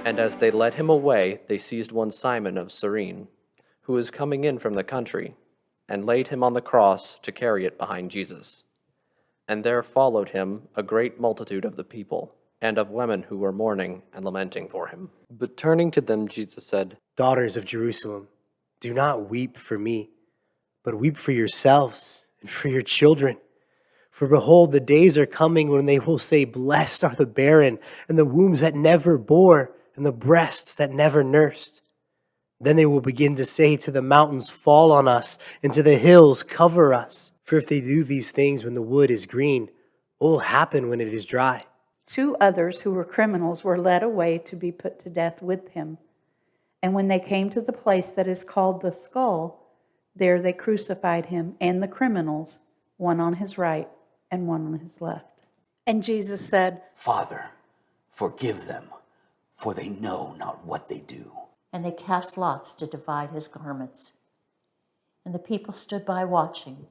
And as they led him away, they seized one Simon of Cyrene, who was coming in from the country, and laid him on the cross to carry it behind Jesus. And there followed him a great multitude of the people, and of women who were mourning and lamenting for him. But turning to them, Jesus said, Daughters of Jerusalem, do not weep for me, but weep for yourselves and for your children. For behold, the days are coming when they will say, Blessed are the barren, and the wombs that never bore, and the breasts that never nursed. Then they will begin to say to the mountains, Fall on us, and to the hills, Cover us. For if they do these things when the wood is green, what will happen when it is dry? 2 others who were criminals were led away to be put to death with him. And when they came to the place that is called the Skull, there they crucified him and the criminals, one on his right and one on his left. And Jesus said, Father, forgive them, for they know not what they do. And they cast lots to divide his garments. And the people stood by watching,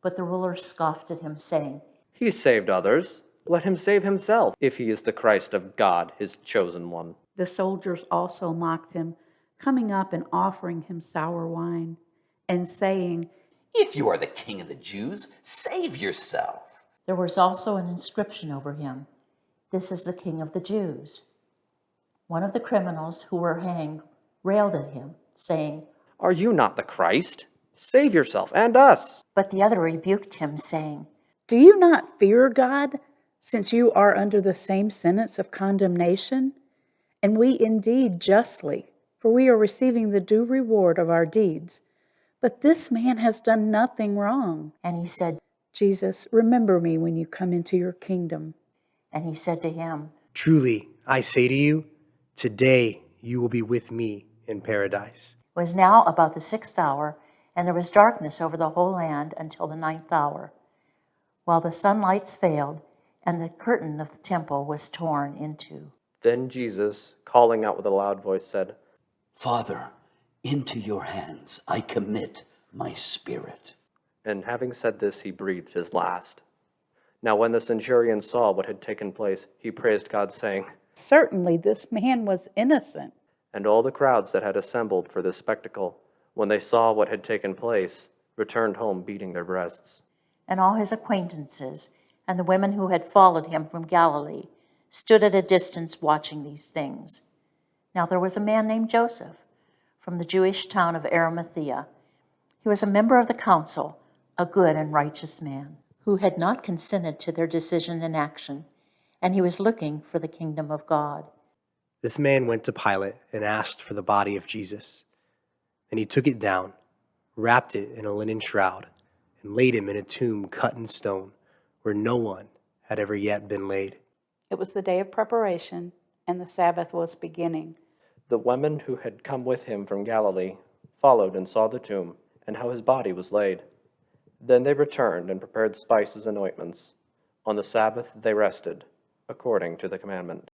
but the rulers scoffed at him, saying, He saved others. Let him save himself, if he is the Christ of God, his chosen one. The soldiers also mocked him, coming up and offering him sour wine, and saying, If you are the king of the Jews, save yourself. There was also an inscription over him, This is the King of the Jews. One of the criminals who were hanged railed at him, saying, Are you not the Christ? Save yourself and us. But the other rebuked him, saying, Do you not fear God, since you are under the same sentence of condemnation? And we indeed justly, for we are receiving the due reward of our deeds. But this man has done nothing wrong. And he said, Jesus, remember me when you come into your kingdom. And he said to him, Truly, I say to you, today you will be with me in paradise. It was now about the 6th hour, and there was darkness over the whole land until the 9th hour, while the sunlights failed, and the curtain of the temple was torn in two. Then Jesus, calling out with a loud voice, said, Father, into your hands I commit my spirit. And having said this, he breathed his last. Now when the centurion saw what had taken place, he praised God, saying, Certainly this man was innocent. And all the crowds that had assembled for this spectacle, when they saw what had taken place, returned home beating their breasts. And all his acquaintances and the women who had followed him from Galilee stood at a distance watching these things. Now there was a man named Joseph from the Jewish town of Arimathea. He was a member of the council, a good and righteous man, who had not consented to their decision and action, and he was looking for the kingdom of God. This man went to Pilate and asked for the body of Jesus. Then he took it down, wrapped it in a linen shroud, and laid him in a tomb cut in stone, where no one had ever yet been laid. It was the day of preparation, and the Sabbath was beginning. The women who had come with him from Galilee followed and saw the tomb, and how his body was laid. Then they returned and prepared spices and ointments. On the Sabbath they rested, according to the commandment.